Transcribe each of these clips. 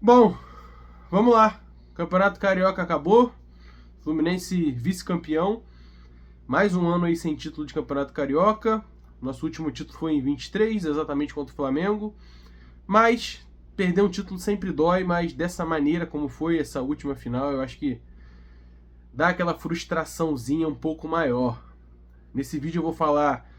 Bom, vamos lá. Campeonato Carioca acabou. Fluminense vice-campeão. Mais um ano aí sem título de Campeonato Carioca. Nosso último título foi em 23, exatamente contra o Flamengo. Mas perder um título sempre dói, mas dessa maneira como foi essa última final, eu acho que dá aquela frustraçãozinha um pouco maior. Nesse vídeo eu vou falar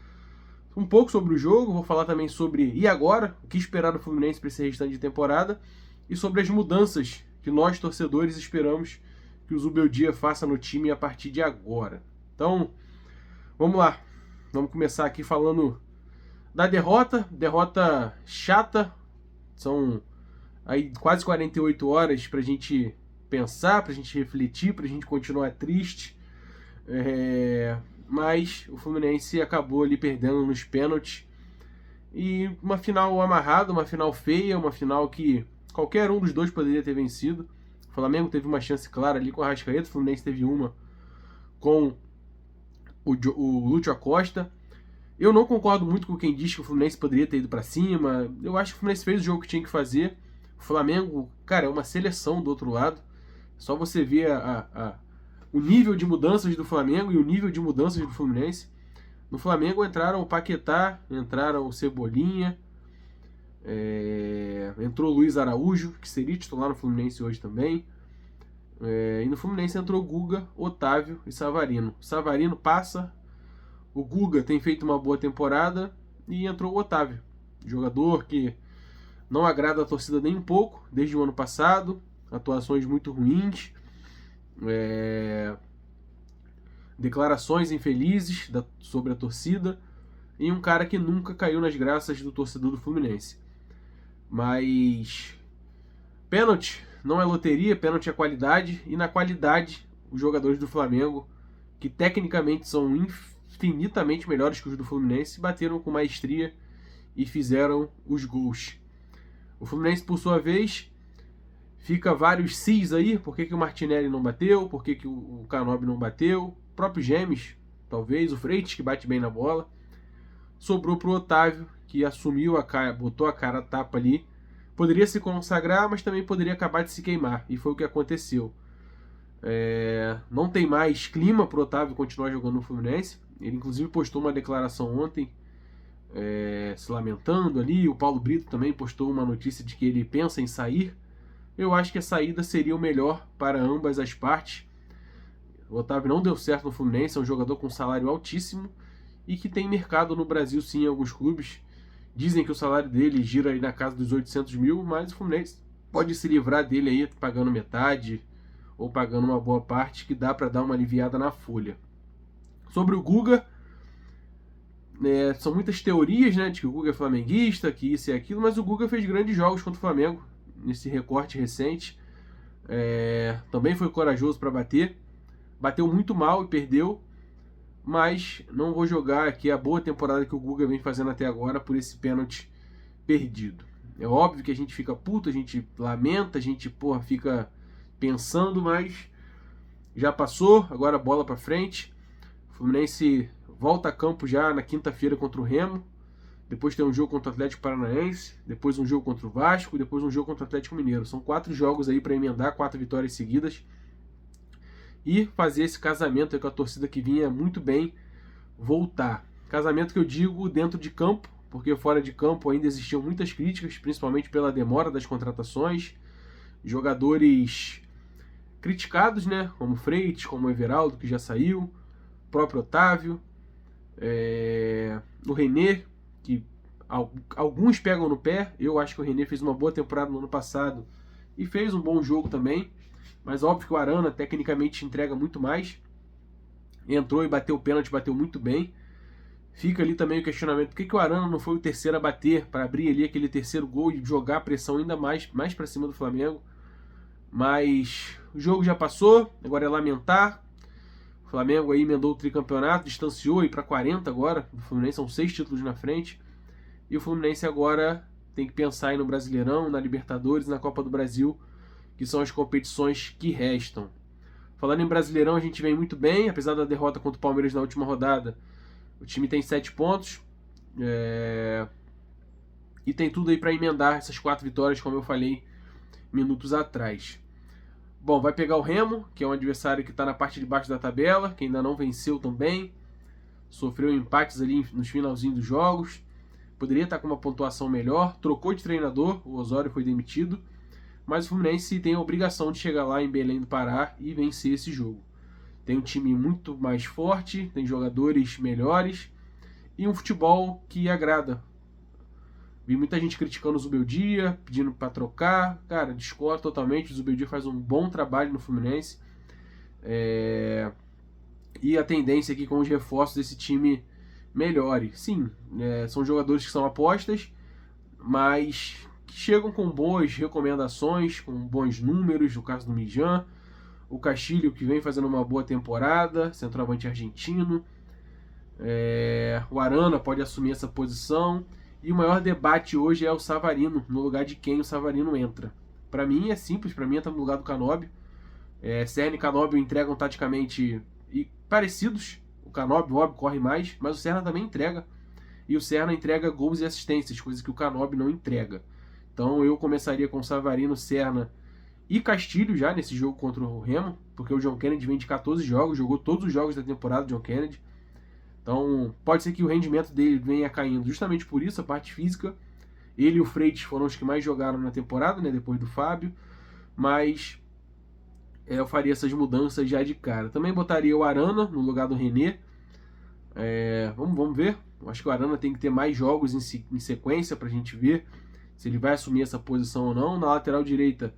um pouco sobre o jogo, vou falar também sobre e agora, o que esperar do Fluminense para esse restante de temporada e sobre as mudanças que nós torcedores esperamos que o Zubeldia faça no time a partir de agora. Então, vamos lá. Vamos começar aqui falando da derrota chata. São aí quase 48 horas pra gente pensar, pra gente refletir, pra gente continuar triste. Mas o Fluminense acabou ali perdendo nos pênaltis. E uma final amarrada, uma final feia, uma final que qualquer um dos dois poderia ter vencido. O Flamengo teve uma chance clara ali com a Arrascaeta, o Fluminense teve uma com o Lúcio Acosta. Eu não concordo muito com quem diz que o Fluminense poderia ter ido para cima. Eu acho que o Fluminense fez o jogo que tinha que fazer. O Flamengo, cara, é uma seleção do outro lado. Só você ver o nível de mudanças do Flamengo e o nível de mudanças do Fluminense. No Flamengo entraram o Paquetá, entraram o Cebolinha, entrou o Luiz Araújo, que seria titular no Fluminense hoje também. E no Fluminense entrou Guga, Otávio e Savarino. Savarino passa, o Guga tem feito uma boa temporada e entrou o Otávio, jogador que não agrada a torcida nem um pouco, desde o ano passado, atuações muito ruins, declarações infelizes sobre a torcida e um cara que nunca caiu nas graças do torcedor do Fluminense. Mas pênalti não é loteria, pênalti é qualidade, e na qualidade os jogadores do Flamengo, que tecnicamente são infinitamente melhores que os do Fluminense, bateram com maestria e fizeram os gols. O Fluminense, por sua vez, fica vários sis aí, por que o Martinelli não bateu, por que o Canóbio não bateu, o próprio Gemes, talvez, o Freitas, que bate bem na bola. Sobrou pro Otávio, que assumiu a cara, botou a cara a tapa ali. Poderia se consagrar, mas também poderia acabar de se queimar, e foi o que aconteceu. Não tem mais clima pro Otávio continuar jogando no Fluminense. Ele inclusive postou uma declaração ontem, se lamentando ali. O Paulo Brito também postou uma notícia de que ele pensa em sair. Eu acho que a saída seria o melhor para ambas as partes. O Otávio não deu certo no Fluminense, é um jogador com salário altíssimo e que tem mercado no Brasil sim em alguns clubes. Dizem que o salário dele gira aí na casa dos 800 mil, mas o Fluminense pode se livrar dele aí pagando metade ou pagando uma boa parte, que dá para dar uma aliviada na folha. Sobre o Guga, são muitas teorias, né, de que o Guga é flamenguista, que isso e aquilo, mas o Guga fez grandes jogos contra o Flamengo nesse recorte recente. Também foi corajoso para bater, bateu muito mal e perdeu, mas não vou jogar aqui a boa temporada que o Guga vem fazendo até agora por esse pênalti perdido. É óbvio que a gente fica puto, a gente lamenta, a gente fica pensando, mas já passou, agora bola para frente. O Fluminense volta a campo já na quinta-feira contra o Remo, depois tem um jogo contra o Atlético Paranaense, depois um jogo contra o Vasco, depois um jogo contra o Atlético Mineiro. São 4 jogos aí para emendar, 4 vitórias seguidas e fazer esse casamento aí com a torcida que vinha muito bem voltar. Casamento que eu digo dentro de campo, porque fora de campo ainda existiam muitas críticas, principalmente pela demora das contratações, jogadores criticados, né, como Freitas, como Everaldo, que já saiu, o próprio Otávio, o René, que alguns pegam no pé. Eu acho que o René fez uma boa temporada no ano passado e fez um bom jogo também, mas óbvio que o Arana tecnicamente entrega muito mais. Entrou e bateu o pênalti, bateu muito bem. Fica ali também o questionamento, por que o Arana não foi o terceiro a bater, para abrir ali aquele terceiro gol e jogar a pressão ainda mais para cima do Flamengo. Mas o jogo já passou, agora é lamentar. O Flamengo aí emendou o tricampeonato, distanciou aí para 40 agora. O Fluminense são 6 títulos na frente. E o Fluminense agora tem que pensar aí no Brasileirão, na Libertadores, na Copa do Brasil, que são as competições que restam. Falando em Brasileirão, a gente vem muito bem, apesar da derrota contra o Palmeiras na última rodada. O time tem 7 pontos. E tem tudo aí para emendar essas 4 vitórias, como eu falei minutos atrás. Bom, vai pegar o Remo, que é um adversário que está na parte de baixo da tabela, que ainda não venceu também. Sofreu empates ali nos finalzinhos dos jogos. Poderia estar com uma pontuação melhor. Trocou de treinador, o Osório foi demitido. Mas o Fluminense tem a obrigação de chegar lá em Belém do Pará e vencer esse jogo. Tem um time muito mais forte, tem jogadores melhores e um futebol que agrada. Vi muita gente criticando o Zubeldia, pedindo para trocar. Cara, discordo totalmente. O Zubeldia faz um bom trabalho no Fluminense. E a tendência é que com os reforços desse time melhore. Sim, são jogadores que são apostas, mas que chegam com boas recomendações, com bons números, no caso do Mijan. O Castilho, que vem fazendo uma boa temporada, centroavante argentino. O Arana pode assumir essa posição. E o maior debate hoje é o Savarino, no lugar de quem o Savarino entra. Para mim é simples, para mim entra no lugar do Canóbio. Serna e Canóbio entregam taticamente parecidos. O Canóbio, óbvio, corre mais, mas o Serna também entrega. E o Serna entrega gols e assistências, coisas que o Canóbio não entrega. Então eu começaria com Savarino, Serna e Castilho já nesse jogo contra o Remo, porque o John Kennedy vem de 14 jogos, jogou todos os jogos da temporada, John Kennedy. Então, pode ser que o rendimento dele venha caindo justamente por isso, a parte física. Ele e o Freitas foram os que mais jogaram na temporada, né, depois do Fábio. Mas eu faria essas mudanças já de cara. Também botaria o Arana no lugar do René. Vamos ver. Eu acho que o Arana tem que ter mais jogos em sequência para a gente ver se ele vai assumir essa posição ou não. Na lateral direita,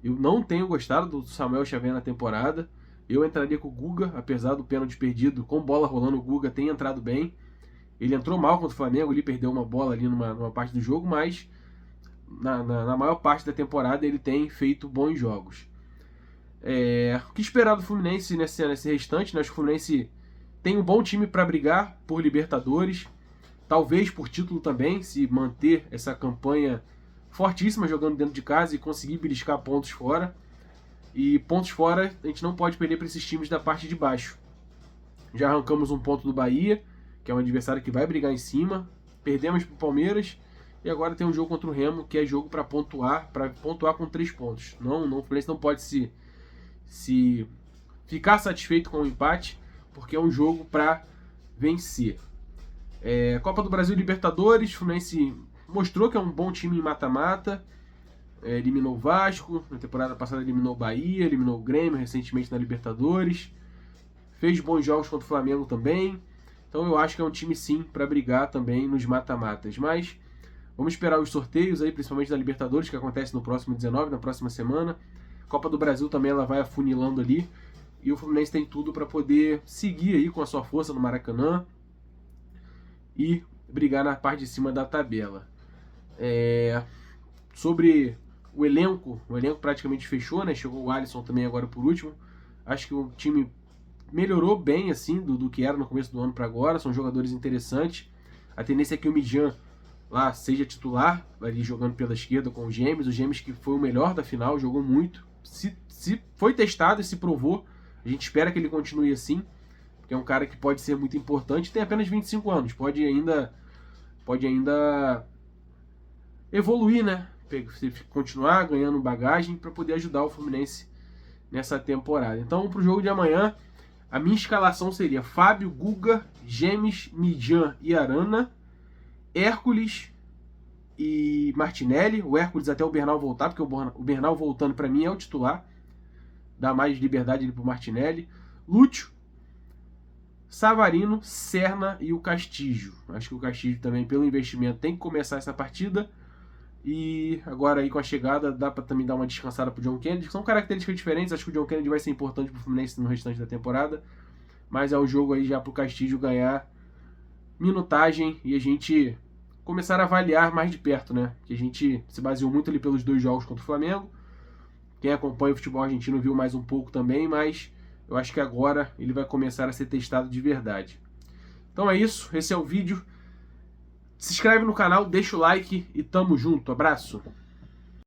eu não tenho gostado do Samuel Xavier na temporada. Eu entraria com o Guga, apesar do pênalti perdido, com bola rolando, o Guga tem entrado bem. Ele entrou mal contra o Flamengo, ele perdeu uma bola ali numa parte do jogo, mas na maior parte da temporada ele tem feito bons jogos. O que esperar do Fluminense nesse restante? Né? Acho que o Fluminense tem um bom time para brigar por Libertadores, talvez por título também, se manter essa campanha fortíssima jogando dentro de casa e conseguir beliscar pontos fora. E pontos fora a gente não pode perder para esses times da parte de baixo. Já arrancamos um ponto do Bahia, que é um adversário que vai brigar em cima. Perdemos para o Palmeiras. E agora tem um jogo contra o Remo, que é jogo para pontuar com 3 pontos. O Fluminense não pode se ficar satisfeito com o empate, porque é um jogo para vencer. Copa do Brasil e Libertadores, o Fluminense mostrou que é um bom time em mata-mata. Eliminou o Vasco, na temporada passada eliminou o Bahia, eliminou o Grêmio recentemente na Libertadores, fez bons jogos contra o Flamengo também, então eu acho que é um time sim para brigar também nos mata-matas, mas vamos esperar os sorteios aí, principalmente da Libertadores, que acontece no próximo 19, na próxima semana. Copa do Brasil também ela vai afunilando ali, e o Fluminense tem tudo para poder seguir aí com a sua força no Maracanã e brigar na parte de cima da tabela. Sobre o elenco praticamente fechou, né? Chegou o Alisson também agora por último. Acho que o time melhorou bem assim do que era no começo do ano para agora. São jogadores interessantes. A tendência é que o Mijan lá seja titular, ali jogando pela esquerda com o Gêmeos. O Gêmeos que foi o melhor da final, jogou muito. Se foi testado e se provou, a gente espera que ele continue assim, porque é um cara que pode ser muito importante. Tem apenas 25 anos, pode ainda evoluir, né? Continuar ganhando bagagem para poder ajudar o Fluminense nessa temporada. Então, para o jogo de amanhã, a minha escalação seria Fábio, Guga, Gêmeos, Mijan e Arana, Hércules e Martinelli. O Hércules até o Bernal voltar, porque o Bernal voltando para mim é o titular. Dá mais liberdade para o Martinelli. Lúcio, Savarino, Serna e o Castilho. Acho que o Castilho também, pelo investimento, tem que começar essa partida. E agora aí com a chegada dá para também dar uma descansada pro John Kennedy. São características diferentes, acho que o John Kennedy vai ser importante pro Fluminense no restante da temporada. Mas é um jogo aí já pro Castilho ganhar minutagem e a gente começar a avaliar mais de perto, né? Que a gente se baseou muito ali pelos 2 jogos contra o Flamengo. Quem acompanha o futebol argentino viu mais um pouco também, mas eu acho que agora ele vai começar a ser testado de verdade. Então é isso, esse é o vídeo. Se inscreve no canal, deixa o like e tamo junto. Abraço!